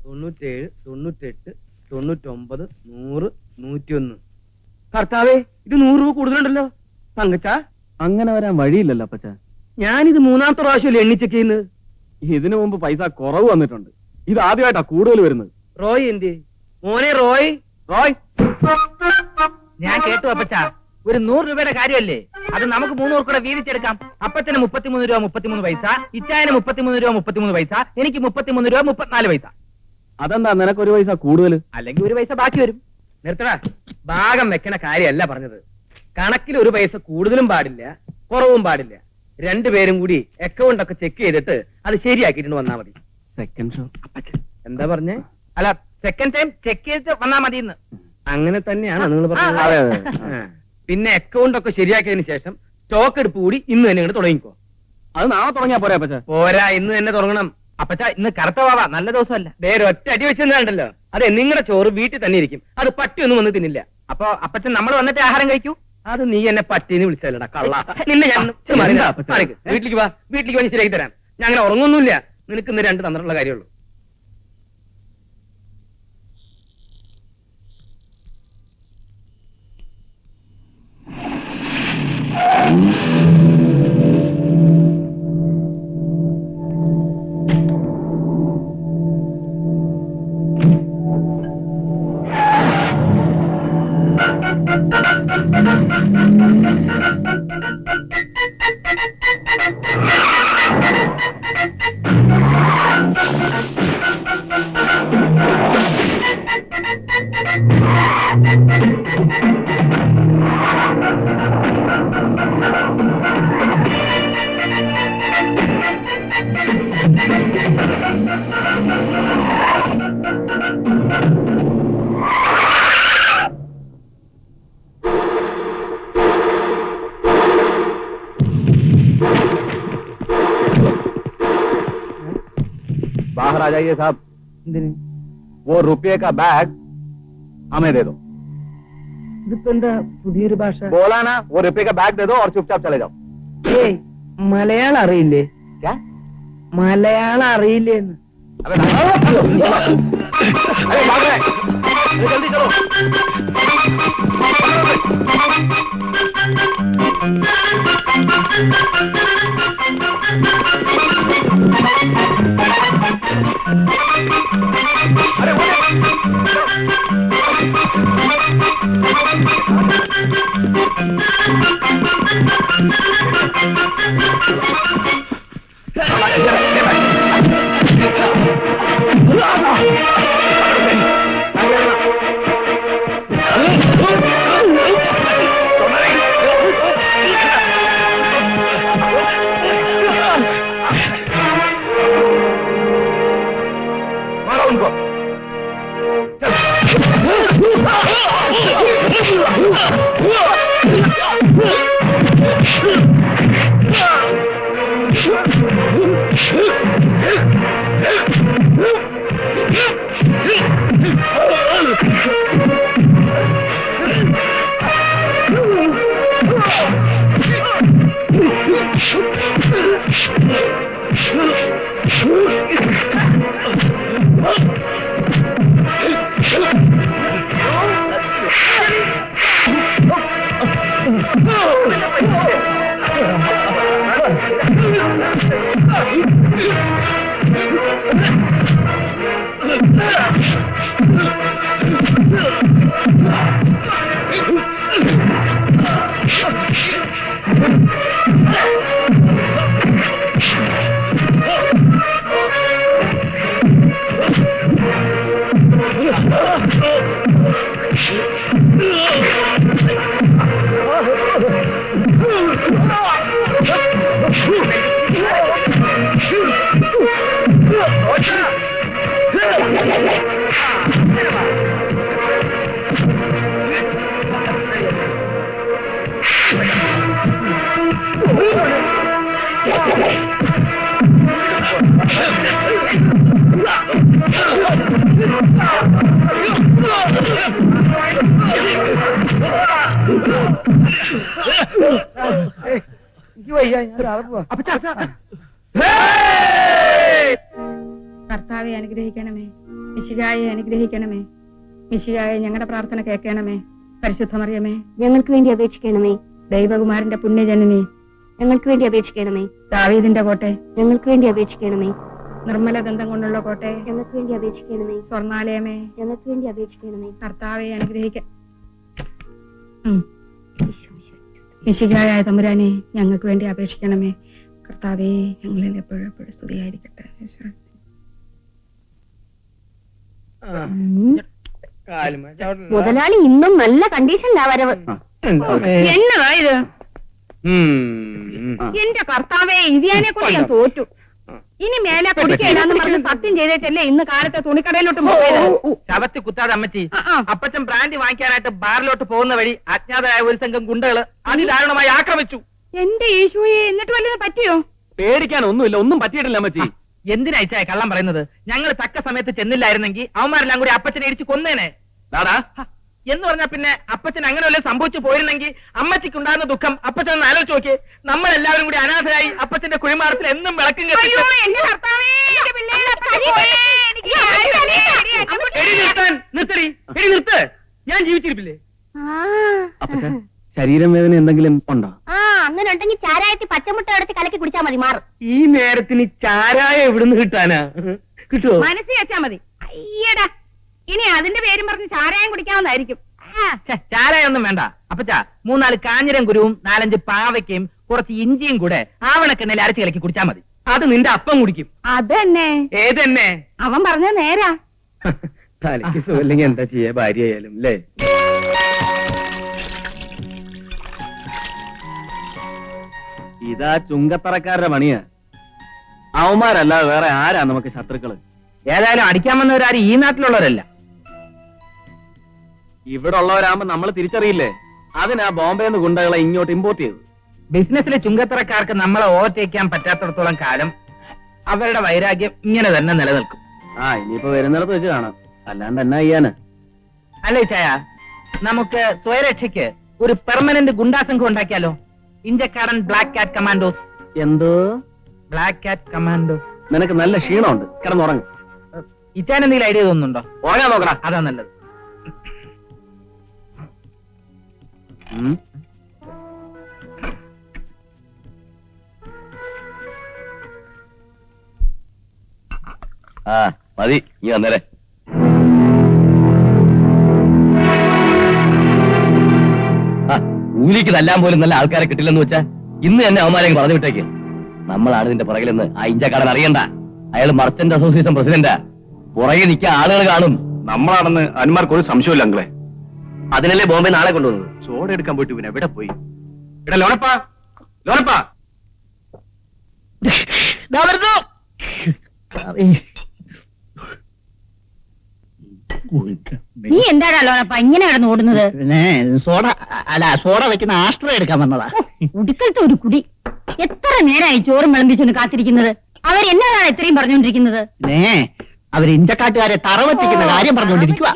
97, 98, 99, 100, 101. കർത്താവേ, ഇത് 100 രൂപ കൂടുതലുണ്ടല്ലോ. തങ്കച്ച, അങ്ങനെ വരാൻ വഴിയില്ലല്ലോ അപ്പച്ച. ഞാനിത് 3ാമത്തെ പ്രാവശ്യമല്ലേ എണ്ണിച്ചെക്ക് ചെയ്യുന്നത്. ഇതിനു മുമ്പ് പൈസ കുറവ് വന്നിട്ടുണ്ട്. ഇത് ആദ്യമായിട്ടാ കൂടുതൽ വരുന്നത്. റോയ് എന്ത്? മോനെ റോയ്, റോയ്, ഞാൻ കേട്ടു അപ്പച്ച. ഒരു 100 രൂപയുടെ കാര്യമല്ലേ? അത് നമുക്ക് 3 പേർ കൂടെ വീതിച്ചെടുക്കാം. അപ്പച്ചന് 33 രൂപ 33 പൈസ, ഇച്ചായന് 33 രൂപ 33 പൈസ, എനിക്ക് 33 രൂപ 34 പൈസ. അതെന്താ നിനക്കൊരു പൈസ കൂടുതൽ? അല്ലെങ്കിൽ 1 പൈസ ബാക്കി വരും. നിർത്തടാ. ഭാഗം വെക്കണ കാര്യമല്ല പറഞ്ഞത്. കണക്കിൽ 1 പൈസ കൂടുതലും പാടില്ല, കുറവും പാടില്ല. 2 പേരും കൂടി അക്കൗണ്ട് ഒക്കെ ചെക്ക് ചെയ്തിട്ട് അത് ശരിയാക്കിയിട്ട് വന്നാ മതി. Second show. അപ്പച്ചൻ എന്താ പറഞ്ഞേ? അല്ല, സെക്കൻഡ് ടൈം ചെക്ക് ചെയ്തിട്ട് വന്നാ മതി എന്ന്. അങ്ങനെ തന്നെയാണ് നിങ്ങൾ പറഞ്ഞത്. അതെ, അതെ. പിന്നെ അക്കൗണ്ട് ഒക്കെ ശരിയാക്കിയതിന് ശേഷം സ്റ്റോക്ക് എടുപ്പ് കൂടി ഇന്ന് തന്നെ ഇങ്ങോട്ട് തുടങ്ങിക്കോ. അത് നാളെ തുടങ്ങിയാ പോരാ അപ്പച്ച? പോരാ, ഇന്ന് തന്നെ തുടങ്ങണം. അപ്പച്ച, ഇന്ന് കറുത്ത വാവ, നല്ല ദിവസമല്ല. വേറെ ഒറ്റ അടി വെച്ചെന്നുണ്ടല്ലോ. അതെ, നിങ്ങളുടെ ചോറ് വീട്ടിൽ തന്നെ ഇരിക്കും. അത് പട്ടിയൊന്നും വന്ന് തിന്നില്ല. അപ്പൊ അപ്പച്ചൻ നമ്മൾ വന്നിട്ട് ആഹാരം കഴിക്കൂ. അത് നീ എന്നെ പട്ടിന്ന് വിളിച്ചല്ലടാ കള്ള. നിന്നെ ഞാൻ വീട്ടിലേക്ക് വാ, വീട്ടിലേക്ക് വന്ന് ശരിയാക്കി തരാം. ഞാൻ അങ്ങനെ ഉറങ്ങൊന്നുമില്ല. നിനക്ക് ഇന്ന് 2 തന്നിട്ടുള്ള കാര്യമുള്ളൂ. बाहर आ जाइए साहब. वो रुपये का बैग हमें दे दो. ഇതിപ്പോ എന്താ പുതിയൊരു ഭാഷ? बोला ना, वो रुपये का बैग दे दो और चुपचाप चले जाओ. ഏയ്, മലയാളം അറിയില്ലേ? क्या? മലയാളം അറിയില്ലേന്ന്? अरे भाग रहे. अरे जल्दी चलो. अरे मारो उनको. കർത്താവെ അനുഗ്രഹിക്കണമേ. മിശിഹായെ അനുഗ്രഹിക്കണമേ. മിശിഹായെ ഞങ്ങളുടെ പ്രാർത്ഥന കേൾക്കണമേ. പരിശുദ്ധമറിയമേ, ഞങ്ങൾക്ക് വേണ്ടി അപേക്ഷിക്കണമേ. ദൈവകുമാരന്റെ പുണ്യജനനി, ഞങ്ങൾക്ക് വേണ്ടി അപേക്ഷിക്കണമേ. ദാവീദിന്റെ കോട്ടെ, ഞങ്ങൾക്ക് വേണ്ടി അപേക്ഷിക്കണമേ. നിർമ്മല ദന്തം കൊണ്ടുള്ള കോട്ടെ, ഞങ്ങൾക്ക് വേണ്ടി അപേക്ഷിക്കണമേ. സ്വർണാലയമേ, ഞങ്ങൾക്ക് വേണ്ടി അപേക്ഷിക്കണമേ. കർത്താവെ അനുഗ്രഹിക്ക. മിശിഹായായ തമ്പുരാനെ, ഞങ്ങൾക്ക് വേണ്ടി അപേക്ഷിക്കണമേ. കർത്താവെ, ഞങ്ങളിൽ എപ്പോഴും എപ്പോഴും സ്തുതിയായിരിക്കട്ടെ. മുതലാളി ഇന്നും നല്ല കണ്ടീഷനിലാ വരവ്. എന്നതാ ഇത്? എന്റെ കർത്താവെ, ഇതിയാനെ കൊണ്ട് ഞാൻ തോറ്റു. ഇനി മേലെ കുടിക്കയില്ലാന്ന് പറഞ്ഞ് സത്യം ചെയ്തേറ്റല്ലേ ഇന്ന് കാലത്തെ തുണിക്കടയിലോട്ട് പോയത്. ശവത്തി കുത്താതെ അമ്മച്ചി. അപ്പച്ചൻ ബ്രാൻഡി വാങ്ങിക്കാനായിട്ട് ബാറിലോട്ട് പോകുന്ന വഴി അജ്ഞാതരായ ഒരു സംഘം ഗുണ്ടകള് അതിദാരുണമായി ആക്രമിച്ചു. എന്റെ യേശുവെ, എന്നിട്ട് വല്ലതും പറ്റിയോ? പേടിക്കാനൊന്നുമില്ല, ഒന്നും പറ്റിയിട്ടില്ല അമ്മച്ചി. എന്തിനാ ഇച്ചായ കള്ളം പറയുന്നത്? ഞങ്ങൾ തക്ക സമയത്ത് ചെന്നില്ലായിരുന്നെങ്കിൽ അവന്മാരെല്ലാം കൂടി അപ്പച്ചനെ ഇടിച്ച് കൊന്നേനെ. ദാടാ, എന്ന് പറഞ്ഞാൽ പിന്നെ അപ്പച്ചൻ അങ്ങനെ വല്ലതും സംഭവിച്ചു പോയിരുന്നെങ്കിൽ അമ്മച്ചിക്കുണ്ടാകുന്ന ദുഃഖം അപ്പച്ചൻ ഒന്ന് ആലോചിച്ച് നോക്കി. നമ്മളെല്ലാവരും കൂടി അനാഥരായി അപ്പച്ചന്റെ കുഴിമാടത്തിൽ എന്നും വിളക്കും കത്തിച്ച്. അയ്യോ, എന്റെ കർത്താവേ, എന്റെ പിള്ളേരെ അപ്പച്ചൻ പോയേ. എനിക്ക് ആരും നിർത്തടി, എടി നിർത്ത്. ഞാൻ ജീവിച്ചിരിപ്പില്ലേ? അപ്പച്ച, ശരീരം വേദന എന്തെങ്കിലും ഉണ്ടോ? അങ്ങനെ ഉണ്ടെങ്കിൽ ചാരായത്തിൽ പച്ചമുട്ട അടച്ച് കലക്കി കുടിച്ചാൽ മതി, മാറും. ഈ നേരത്തിന് ചാരായ എവിടുന്ന് കിട്ടാനാ? കിട്ടുമോ? മനസ്സിൽ വെച്ചാ മതി. അയ്യടാ, ഇനി അതിന്റെ പേരും പറഞ്ഞ് ചാരായം കുടിക്കാവുന്നതായിരിക്കും. ചാരായൊന്നും വേണ്ട അപ്പച്ച. 3-4 കാഞ്ഞിരം കുരുവും 4-5 പാവയ്ക്കയും കുറച്ച് ഇഞ്ചിയും കൂടെ ആവണക്കെണ്ണയിൽ അരച്ച് കലക്കി കുടിച്ചാൽ മതി. അത് നിന്റെ അപ്പം കുടിക്കും. അതന്നെ ഏതെന്നെ? അവൻ പറഞ്ഞ നേരാ. തലയ്ക്ക് സുഖമില്ലെങ്കിൽ എന്താ ചെയ്യാ, ഭാര്യ ആയാലും അല്ലേ? ഇതാ ചുങ്കത്തറക്കാരുടെ പണിയാ. അവന്മാരല്ലാതെ വേറെ ആരാ നമുക്ക് ശത്രുക്കള്? ഏതായാലും അടിക്കാൻ വന്നവരാരും ഈ നാട്ടിലുള്ളവരല്ല. ഇവിടെ ഉള്ളവരാകുമ്പോ നമ്മൾ തിരിച്ചറിയില്ലേ? അതിനാ ബോംബെന്ന് ഗുണ്ടകളെ ഇങ്ങോട്ട് ഇമ്പോർട്ട് ചെയ്തത്. ബിസിനസ്സിലെ ചുങ്കത്തറക്കാർക്ക് നമ്മളെ ഓവർടേക്കാൻ പറ്റാത്തടത്തോളം കാലം അവരുടെ വൈരാഗ്യം ഇങ്ങനെ തന്നെ നിലനിൽക്കും. ഇനിയിപ്പോ വരുന്നിടത്ത് വെച്ച് കാണാം, അല്ലാണ്ട് എന്നാ ചെയ്യാന്? അല്ലേ ചായ, നമുക്ക് സ്വയരക്ഷയ്ക്ക് ഒരു പെർമനന്റ് ഗുണ്ടാസംഘം ഉണ്ടാക്കിയാലോ? Inchakkadan black cat commandos. എന്തോ ബ്ലാക്ക് കാറ്റ് കമാൻഡോസ്? നിനക്ക് നല്ല ക്ഷീണമുണ്ട്, കിടന്നുറങ്ങും. ഇറ്റാൻ എന്തെങ്കിലും ഐഡിയ തോന്നുന്നുണ്ടോ? ഉറങ്ങാൻ നോക്കടാ. അതാ നല്ലത്. മതി, നീ വന്നേരെ. കൂലിക്ക് തല്ലാൻ പോലും നല്ല ആൾക്കാരെ കിട്ടില്ലെന്ന് വെച്ചാ ഇന്ന് തന്നെ അവന്മാരെ പറഞ്ഞു വിട്ടേക്ക്. നമ്മളാണ് ഇതിന്റെ പുറകിലെന്ന് ആ ഇഞ്ചക്കാടൻ അറിയണ്ട. അയാൾ മർച്ചന്റ് അസോസിയേഷൻ പ്രസിഡന്റാ. പുറകെ നിൽക്കാൻ ആളുകൾ കാണും. നമ്മളാണെന്ന് അന്മാർക്ക് ഒരു സംശയമില്ല അങ്ങളെ. അതിനല്ലേ ബോംബെ നാളെ കൊണ്ടുവന്നത്. സോഡ എടുക്കാൻ പോയിട്ട് പിന്നെ എവിടെ പോയി? ഇവിടെ ലോനപ്പാ, ലോനപ്പാ. നീ എന്താടാ ലോനപ്പ ഇങ്ങനെ കിടന്ന് ഓടുന്നത്? സോഡ വെക്കുന്ന ആസ്ട്ര എടുക്കാൻ വന്നതാ. ഉടുക്കലത്തെ ഒരു കുടി. എത്ര നേരമായി ചോറും വിളമ്പിച്ചൊന്ന് കാത്തിരിക്കുന്നത്? അവരെന്നാണ് ഇത്രയും പറഞ്ഞുകൊണ്ടിരിക്കുന്നത്? അവർ ഇഞ്ചക്കാട്ടുകാരെ തറവറ്റിക്കുന്ന കാര്യം പറഞ്ഞുകൊണ്ടിരിക്കുക.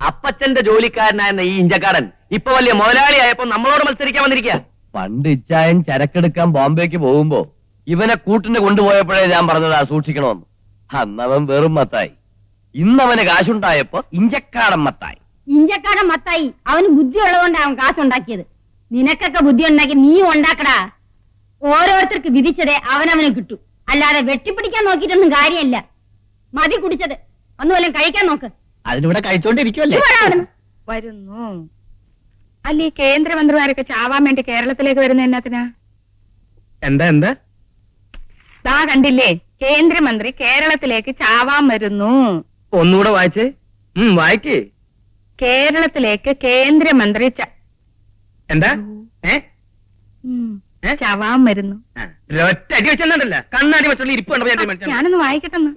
അപ്പച്ചന്റെ ജോലിക്കാരനായിരുന്ന ഈ ഇഞ്ചക്കാടൻ ഇപ്പൊ വലിയ മുതലാളിയായപ്പോ നമ്മളോട് മത്സരിക്കാൻ വന്നിരിക്കുക. പണ്ട് ഇച്ചായൻ ചരക്കെടുക്കാൻ ബോംബെക്ക് പോകുമ്പോ ഇവനെ കൂട്ടിന് കൊണ്ടുപോയപ്പോഴേ ഞാൻ പറഞ്ഞതാ സൂക്ഷിക്കണമെന്ന്. അന്നവൻ വെറും മത്തായി. ഇന്നവന് കാശുണ്ടായപ്പോ ഇഞ്ചക്കാടൻ മത്തായി. ഇഞ്ചക്കാടൻ മത്തായി. അവന് ബുദ്ധി ഉള്ളതുകൊണ്ട് അവൻ കാശുണ്ടാക്കിയത്. നിനക്കൊക്കെ ബുദ്ധി ഉണ്ടാക്കി നീ ഉണ്ടാക്കടാ. ഓരോരുത്തർക്ക് വിധിച്ചതേ അവനവന് കിട്ടൂ. അല്ലാതെ വെട്ടിപ്പിടിക്കാൻ നോക്കിയിട്ടൊന്നും കാര്യമില്ല. മതി കുടിച്ചത്. ഒന്നുമല്ല കഴിക്കാൻ നോക്ക്. അതിനിവിടെ കഴിച്ചോണ്ടിരിക്കുവല്ലേ? വരുന്നു. അല്ല, ഈ കേന്ദ്രമന്ത്രിമാരൊക്കെ ചാവാൻ വേണ്ടി കേരളത്തിലേക്ക് വരുന്ന എന്നാത്തിനാ? എന്താ എന്താ? താ കണ്ടില്ലേ, കേന്ദ്രമന്ത്രി കേരളത്തിലേക്ക് ചാവാൻ വരുന്നു. ഒന്നുകൂടെ വായിച്ചേ. വായിക്കേ. കേരളത്തിലേക്ക് കേന്ദ്രമന്ത്രി എന്താ? ചാവാൻ വരുന്നു. ഒറ്റ അടി വെച്ചെന്നുണ്ടല്ല, കണ്ണാടി വെച്ചുള്ള ഇരിപ്പ് കണ്ടപ്പോ ഞാനൊന്ന് വായിക്കട്ടെന്ന്.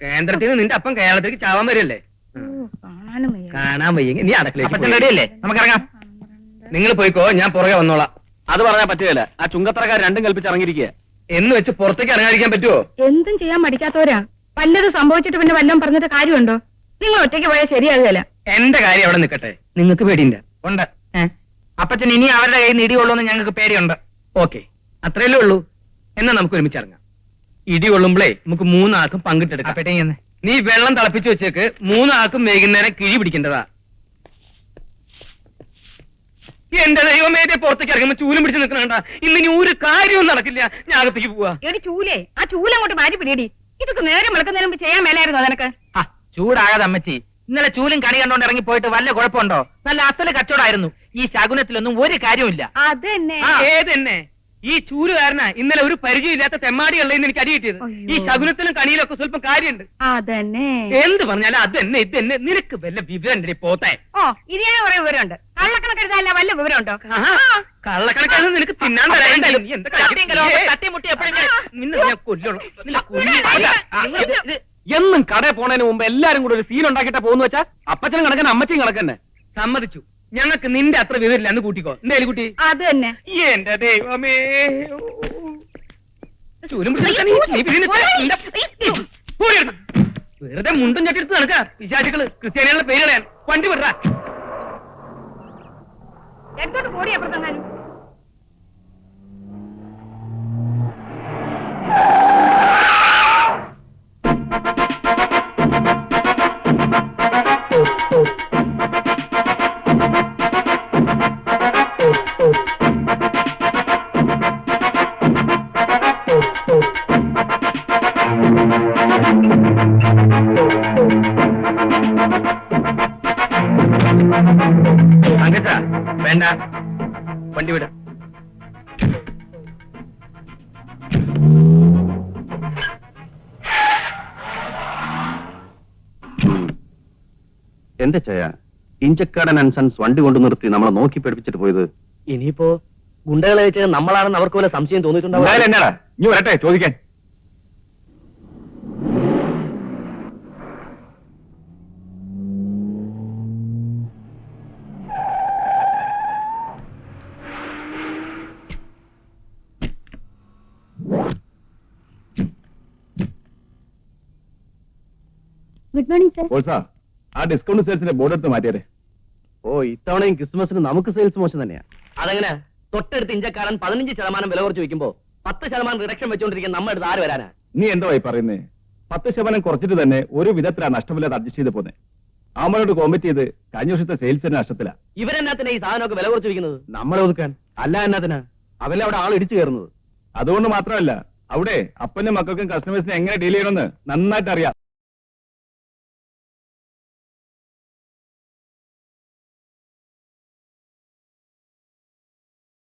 കേന്ദ്രത്തിൽ നിന്ന് നിന്റെ അപ്പം കേരളത്തിലേക്ക് ചാവാൻ വരില്ലേ? കാണാൻ വയ്യെങ്കിൽ നീ അടക്കള റെഡിയല്ലേ? നമുക്കിറങ്ങാം. നിങ്ങൾ പോയിക്കോ, ഞാൻ പുറകെ വന്നോളാം. അത് പറഞ്ഞാൽ പറ്റുകയില്ല. ആ ചുങ്കത്തറക്കാർ രണ്ടും കൽപ്പിച്ച് ഇറങ്ങിയിരിക്കുക. എന്ന് വെച്ച് പുറത്തേക്ക് ഇറങ്ങാതിരിക്കാൻ പറ്റുമോ? എന്തും ചെയ്യാൻ മടിക്കാത്തവരാ. വല്ലതും സംഭവിച്ചിട്ട് പിന്നെ വല്ലതും പറഞ്ഞിട്ട് കാര്യമുണ്ടോ? നിങ്ങൾ ഒറ്റയ്ക്ക് പോയാൽ ശരിയാകുകയല്ല. എന്റെ കാര്യം അവിടെ നിൽക്കട്ടെ, നിങ്ങൾക്ക് പേടിയുണ്ട്? ഉണ്ട്. അപ്പച്ചൻ ഇനി അവരുടെ കയ്യിൽ നിന്ന് ഇടികൊള്ളുമെന്ന് ഞങ്ങൾക്ക് പേടിയുണ്ട്. ഓക്കെ, അത്രയല്ലേ ഉള്ളൂ. എന്നാ നമുക്ക് ഒരുമിച്ച് ഇറങ്ങാം. ഇടി കൊള്ളുമ്പോഴേ നമുക്ക് 3 ആൾക്കും പങ്കിട്ടെടുക്കാം. പെട്ടെന്ന് നീ വെള്ളം തിളപ്പിച്ചു വെച്ചേക്ക് 3 ആൾക്കും വൈകുന്നേരം കിഴി പിടിക്കേണ്ടതാ. എന്റെ ദൈവമേ, പുറത്തേക്ക് ഇറങ്ങുമ്പോ ചൂലും പിടിച്ച് നിൽക്കണ ഇന്ന് ഇനി ഒരു കാര്യവും നടക്കില്ല. ഞാൻ അകത്തേക്ക് പോവാ. എടി ചൂലേ, ആ ചൂലങ്ങോട്ട് മാറ്റി പിടിയടി. ഇതൊക്കെ നേരെ വിളക്കുന്നതിന് മുമ്പ് ചെയ്യാൻ മേലായിരുന്നോ നിനക്ക്? ആ ചൂടാകാതെ അമ്മച്ചി. ഇന്നലെ ചൂലും കണി കണ്ടോണ്ട് ഇറങ്ങി പോയിട്ട് വല്ല കുഴപ്പമുണ്ടോ? നല്ല അസല് കച്ചവടമായിരുന്നു. ഈ ശകുനത്തിലൊന്നും ഒരു കാര്യമില്ല. അത് തന്നെ. ഏതെന്നെ ഈ ചൂലുകാരനാ ഇന്നലെ ഒരു പരിചയമില്ലാത്ത തെമ്മാടികളിൽ എനിക്ക് അടി കിട്ടിയത്. ഈ ശകുനത്തിലും കണിയിലൊക്കെ സ്വല്പം കാര്യമുണ്ട്. അതന്നെ. എന്ത് പറഞ്ഞാലും അത് തന്നെ ഇത് തന്നെ. നിനക്ക് വല്ല വിവരം പോത്തെ? ഓ ഇത് ഞാൻ കുറെ വിവരമുണ്ട്. കള്ളക്കണക്കെടുത്തല്ല വല്ല വിവരമുണ്ടോ? കള്ളക്കണക്കാണ് നിനക്ക് തിന്നാൻ തരാനുണ്ടല്ലോ. നീ എന്താ തട്ടിമുട്ടി എപ്പോഴും നിന്നെ ഞാൻ കൊല്ലണം. നിന്നെ കൊല്ലും. എന്നും കടയിൽ പോണതിന് മുമ്പ് എല്ലാരും കൂടെ ഒരു സീൻ ഉണ്ടാക്കിയിട്ടാ പോകുന്നു വെച്ചാ അപ്പച്ചനും കണക്കന്നെ അമ്മച്ചും കണക്കന്നെ. സമ്മതിച്ചു, ഞങ്ങൾക്ക് നിന്റെ അത്ര വിവരില്ല. അന്ന് കൂട്ടിക്കോ. എന്തേലും കുട്ടി? അത് തന്നെ. എന്റെ ദൈവമേ, ചൂലും വെറുതെ മുണ്ടും ചട്ടിയെടുത്ത് നടക്ക. പിശാചുക്കള് ക്രിസ്ത്യാനികളുടെ പേര് കളയാൻ. വണ്ടി വിടറാ. എടുത്തോട്ട് പോടി അപ്പുറത്തെങ്ങാനും. തങ്കച്ച വേണ്ട, വണ്ടി വിട. എന്റെ ചയ ഇഞ്ചക്കാടൻ അൻസൻസ് വണ്ടി കൊണ്ടു നിർത്തി നമ്മളെ നോക്കി പഠിപ്പിച്ചിട്ട് പോയത്. ഇനിയിപ്പോ ഗുണ്ടകളെ വെച്ച് നമ്മളാണെന്ന് അവർക്ക് പോലെ സംശയം തോന്നിയിട്ടുണ്ടാവും. എന്നാടാ ഇനി വരട്ടെ ചോദിക്കാൻ. Good morning sir. ആ ഡിസ്കൗണ്ട് സെയിൽസിന്റെ ബോർഡ് എടുത്ത് മാറ്റിയേ. ഓ, ഇത്തവണയും ക്രിസ്മസിന് നമുക്ക് സെയിൽസ് മോശം തന്നെയാ. അതെങ്ങനെ? തൊട്ടടുത്ത് ഇഞ്ചക്കാരൻ 15% വില കുറച്ച് വെക്കുമ്പോ 10% റിഡക്ഷൻ വെച്ചോണ്ടിരിക്കുന്ന നമ്മുടെ അടുത്ത് ആര് വരാനാ? നീ എന്തോ പറയുന്നേ? 10% കുറച്ചിട്ട് തന്നെ ഒരു വിധത്തിലാണ് നഷ്ടമില്ലാതെ അഡ്ജസ്റ്റ് ചെയ്ത് പോന്നെ. അവനോട് കോമ്പറ്റ് ചെയ്ത് കഴിഞ്ഞ വർഷത്തെ സെയിൽസ് തന്നെ നഷ്ടത്തില. ഇവരെന്നാത്തിനാ ഈ സാധനമൊക്കെ വില കുറച്ച് വെക്കുന്നത്? നമ്മളെ ഒതുക്കാൻ. അല്ല, എന്നാത്തിനാ അവലെ അവിടെ ആൾ ഇടിച്ചു കയറുന്നത്. അതുകൊണ്ട് മാത്രമല്ല, അവിടെ അപ്പനും മക്കൾക്കും കസ്റ്റമേഴ്സിനെ എങ്ങനെ ഡീൽ ചെയ്യണമെന്ന് നന്നായിട്ട് അറിയാം.